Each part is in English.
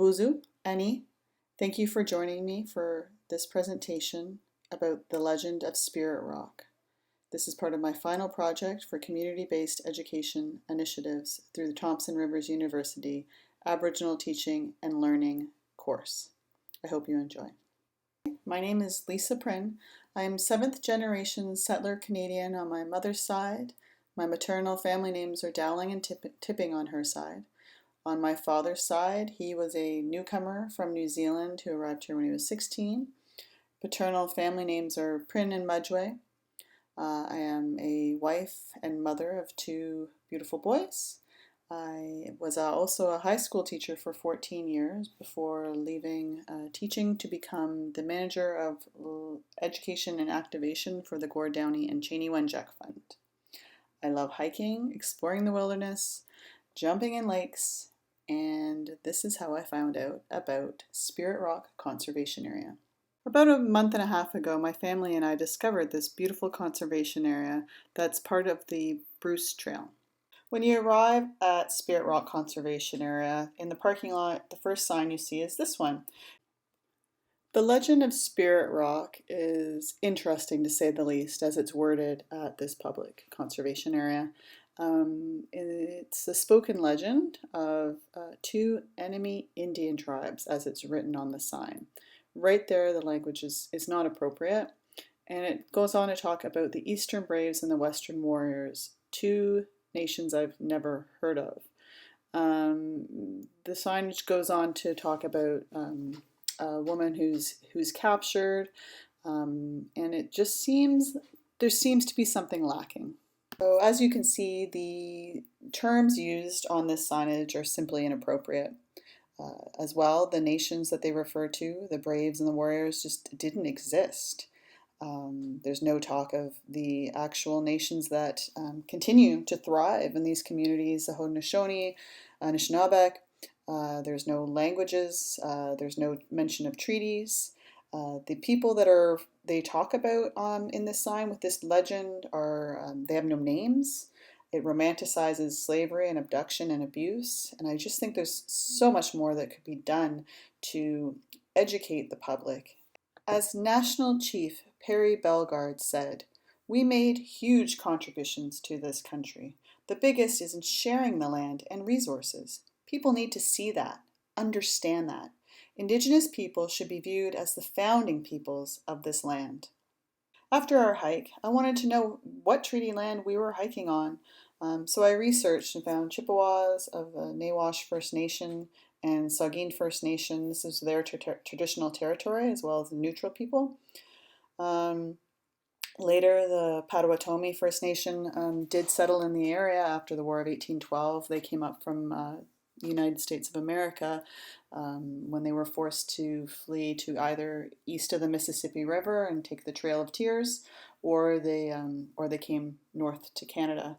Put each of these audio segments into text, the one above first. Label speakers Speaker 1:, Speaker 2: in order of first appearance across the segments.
Speaker 1: Bozu, Annie, thank you for joining me for this presentation about the legend of Spirit Rock. This is part of my final project for community-based education initiatives through the Thompson Rivers University Aboriginal Teaching and Learning course. I hope you enjoy. My name is Lisa Prynne. I am 7th generation settler Canadian on my mother's side. My maternal family names are Dowling and Tipping on her side. On my father's side, he was a newcomer from New Zealand who arrived here when he was 16. Paternal family names are Prynne and Mudgway. I am a wife and mother of 2 beautiful boys. I was also a high school teacher for 14 years before leaving teaching to become the manager of education and activation for the Gore Downey and Cheney Wenjack Fund. I love hiking, exploring the wilderness, jumping in lakes, and this is how I found out about Spirit Rock Conservation Area. About a month and a half ago, my family and I discovered this beautiful conservation area that's part of the Bruce Trail. When you arrive at Spirit Rock Conservation Area, in the parking lot, the first sign you see is this one. The legend of Spirit Rock is interesting to say the least as it's worded at this public conservation area. It's a spoken legend of 2 enemy Indian tribes as it's written on the sign. Right there, the language is not appropriate, and it goes on to talk about the Eastern Braves and the Western Warriors, 2 nations I've never heard of. The signage goes on to talk about a woman who's captured, and it just seems there seems to be something lacking. So as you can see, the terms used on this signage are simply inappropriate. As well, the nations that they refer to, the Braves and the Warriors, just didn't exist. There's no talk of the actual nations that continue to thrive in these communities, the Haudenosaunee, Anishinaabeg. There's no languages, there's no mention of treaties. The people that they talk about in this sign with this legend they have no names. It romanticizes slavery and abduction and abuse, and I just think there's so much more that could be done to educate the public. As National Chief Perry Bellegarde said, "We made huge contributions to this country. The biggest is in sharing the land and resources. People need to see that, understand that. Indigenous people should be viewed as the founding peoples of this land." After our hike, I wanted to know what treaty land we were hiking on, so I researched and found Chippewas of the Nawash First Nation and Saugeen First Nation. This is their traditional territory, as well as the neutral people. Later, the Potawatomi First Nation did settle in the area after the War of 1812. They came up from the United States of America when they were forced to flee to either east of the Mississippi River and take the Trail of Tears, or they came north to Canada.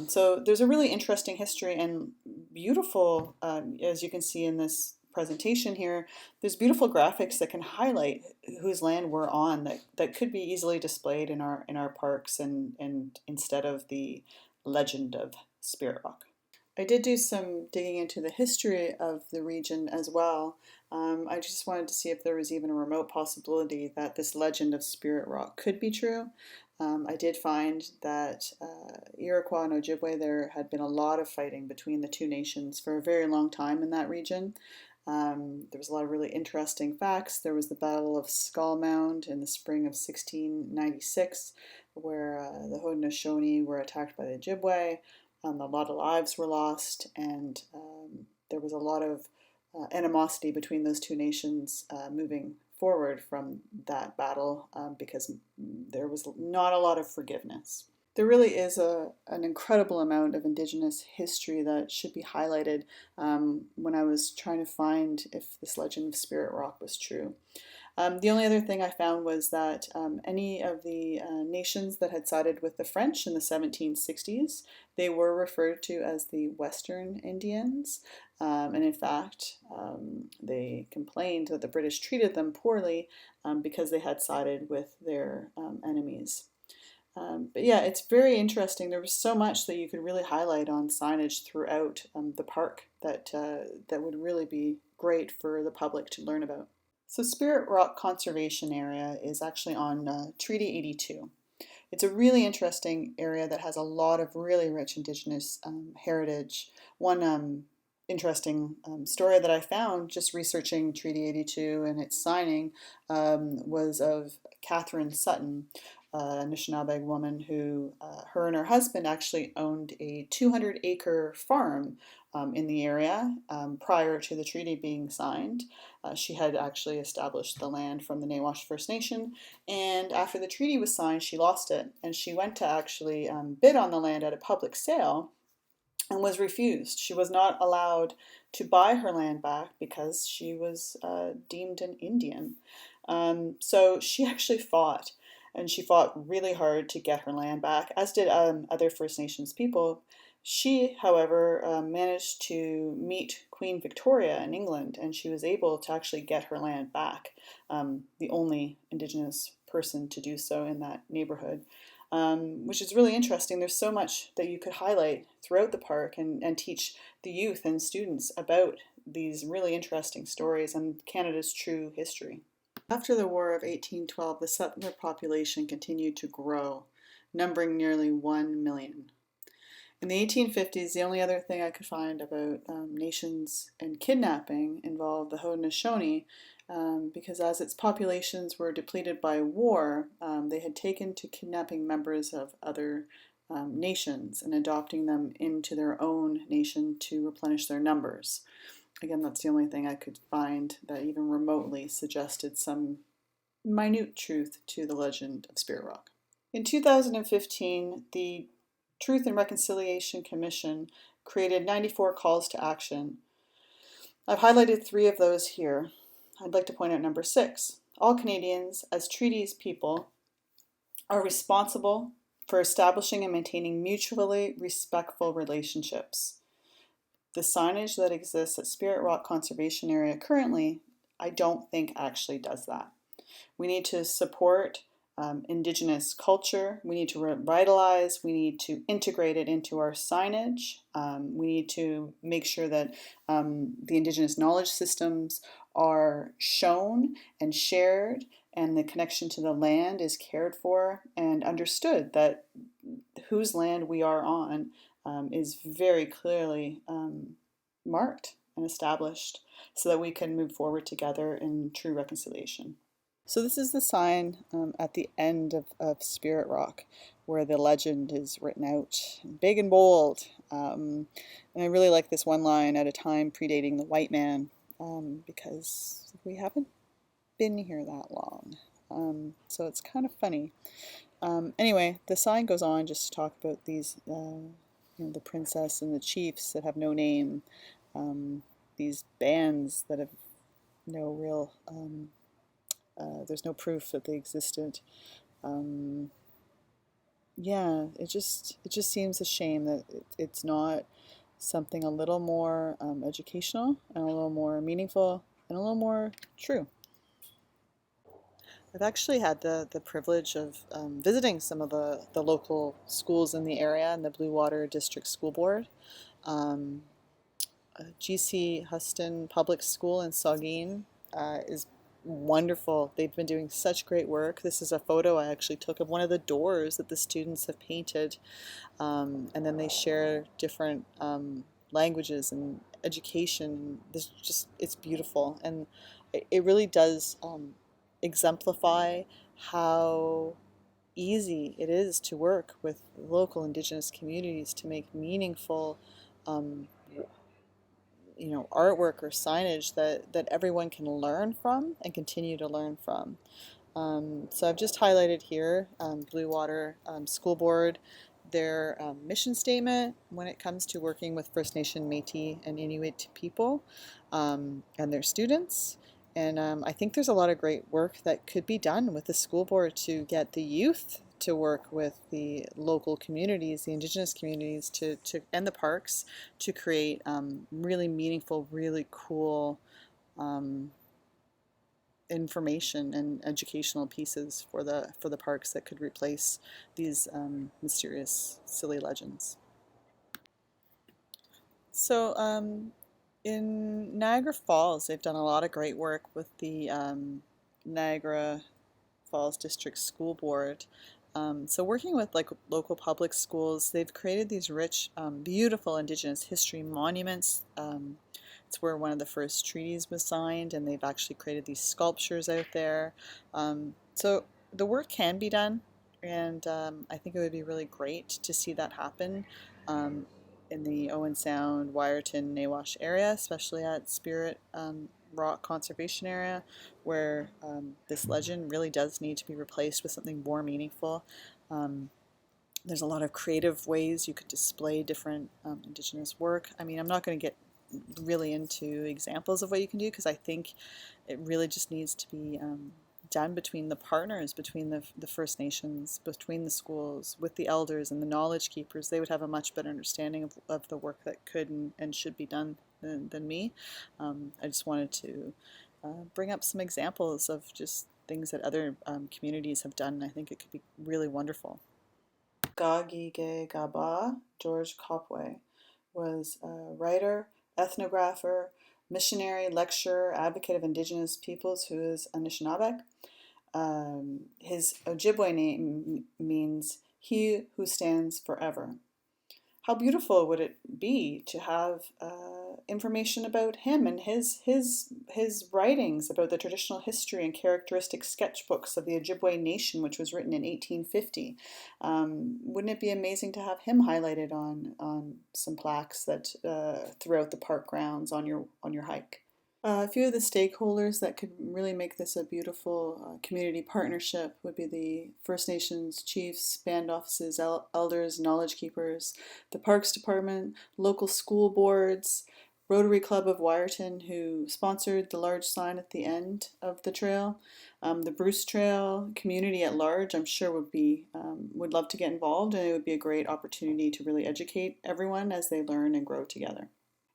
Speaker 1: So there's a really interesting history and beautiful, as you can see in this presentation here, there's beautiful graphics that can highlight whose land we're on that could be easily displayed in our parks and instead of the legend of Spirit Rock. I did do some digging into the history of the region as well. I just wanted to see if there was even a remote possibility that this legend of Spirit Rock could be true. I did find that Iroquois and Ojibwe, there had been a lot of fighting between the 2 nations for a very long time in that region. There was a lot of really interesting facts. There was the Battle of Skull Mound in the spring of 1696, where the Haudenosaunee were attacked by the Ojibwe. A lot of lives were lost, and there was a lot of animosity between those 2 nations moving forward from that battle because there was not a lot of forgiveness. There really is an incredible amount of Indigenous history that should be highlighted when I was trying to find if this legend of Spirit Rock was true. The only other thing I found was that any of the nations that had sided with the French in the 1760s, they were referred to as the Western Indians. And in fact, they complained that the British treated them poorly because they had sided with their enemies. But yeah, it's very interesting. There was so much that you could really highlight on signage throughout the park that would really be great for the public to learn about. So Spirit Rock Conservation Area is actually on Treaty 82. It's a really interesting area that has a lot of really rich Indigenous heritage. One interesting story that I found just researching Treaty 82 and its signing was of Catherine Sutton, a Anishinaabe woman who, her and her husband actually owned a 200-acre farm in the area prior to the treaty being signed. She had actually established the land from the Nawash First Nation, and after the treaty was signed, she lost it, and she went to actually bid on the land at a public sale and was refused. She was not allowed to buy her land back because she was deemed an Indian. So she actually fought, and she fought really hard to get her land back, as did other First Nations people. She, however, managed to meet Queen Victoria in England, and she was able to actually get her land back, the only Indigenous person to do so in that neighborhood. Which is really interesting. There's so much that you could highlight throughout the park and teach the youth and students about these really interesting stories and Canada's true history. After the War of 1812, the settler population continued to grow, numbering nearly 1 million. In the 1850s, the only other thing I could find about nations and kidnapping involved the Haudenosaunee, because as its populations were depleted by war, they had taken to kidnapping members of other nations and adopting them into their own nation to replenish their numbers. Again, that's the only thing I could find that even remotely suggested some minute truth to the legend of Spirit Rock. In 2015, the Truth and Reconciliation Commission created 94 calls to action. I've highlighted 3 of those here. I'd like to point out number 6. All Canadians, as treaties people, are responsible for establishing and maintaining mutually respectful relationships. The signage that exists at Spirit Rock Conservation Area currently, I don't think actually does that. We need to support Indigenous culture. We need to revitalize. We need to integrate it into our signage. We need to make sure that the Indigenous knowledge systems are shown and shared, and the connection to the land is cared for and understood, that whose land we are on is very clearly marked and established so that we can move forward together in true reconciliation. So this is the sign at the end of Spirit Rock, where the legend is written out big and bold. And I really like this one line, "at a time predating the white man," because we haven't been here that long. So it's kind of funny. Anyway, the sign goes on just to talk about these, the princess and the chiefs that have no name, these bands that have no real, there's no proof that they existed. Yeah, it just seems a shame that it's not something a little more educational and a little more meaningful and a little more true. I've actually had the privilege of visiting some of the local schools in the area and the Blue Water District School Board. GC Huston Public School in Saugeen is wonderful. They've been doing such great work. This is a photo I actually took of one of the doors that the students have painted, and then they share different languages and education. It's beautiful, and it really does exemplify how easy it is to work with local Indigenous communities to make meaningful artwork or signage that everyone can learn from and continue to learn from. So I've just highlighted here Blue Water School Board, their mission statement when it comes to working with First Nation, Metis, and Inuit people and their students. And I think there's a lot of great work that could be done with the school board to get the youth to work with the local communities, the Indigenous communities, and the parks to create really meaningful, really cool information and educational pieces for the parks that could replace these mysterious, silly legends. So In Niagara Falls, they've done a lot of great work with the Niagara Falls District School Board. So working with like local public schools, they've created these rich, beautiful Indigenous history monuments. It's where one of the first treaties was signed, and they've actually created these sculptures out there. So the work can be done, and I think it would be really great to see that happen um, in the Owen Sound, Wiarton, Nawash area, especially at Spirit Rock Conservation Area, where this legend really does need to be replaced with something more meaningful. Um, there's a lot of creative ways you could display different Indigenous work. I mean, I'm not going to get really into examples of what you can do because I think it really just needs to be done between the partners, between the First Nations, between the schools, with the elders and the knowledge keepers. They would have a much better understanding of the work that could and should be done than me. I just wanted to bring up some examples of just things that other communities have done. I think it could be really wonderful. Gagige Gaba, George Copway, was a writer, ethnographer, missionary, lecturer, advocate of Indigenous peoples who is Anishinaabe. His Ojibwe name means he who stands forever. How beautiful would it be to have information about him and his writings about the traditional history and characteristic sketchbooks of the Ojibwe Nation, which was written in 1850. Wouldn't it be amazing to have him highlighted on some plaques that throughout the park grounds on your hike? A few of the stakeholders that could really make this a beautiful community partnership would be the First Nations chiefs, band offices, elders, knowledge keepers, the Parks Department, local school boards, Rotary Club of Wiarton, who sponsored the large sign at the end of the trail, the Bruce Trail, community at large. I'm sure would love to get involved, and it would be a great opportunity to really educate everyone as they learn and grow together.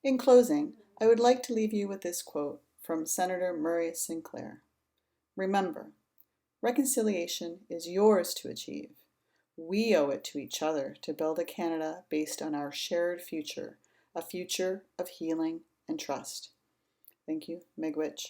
Speaker 1: In closing, I would like to leave you with this quote from Senator Murray Sinclair. Remember, reconciliation is yours to achieve. We owe it to each other to build a Canada based on our shared future, a future of healing and trust. Thank you, Miigwech.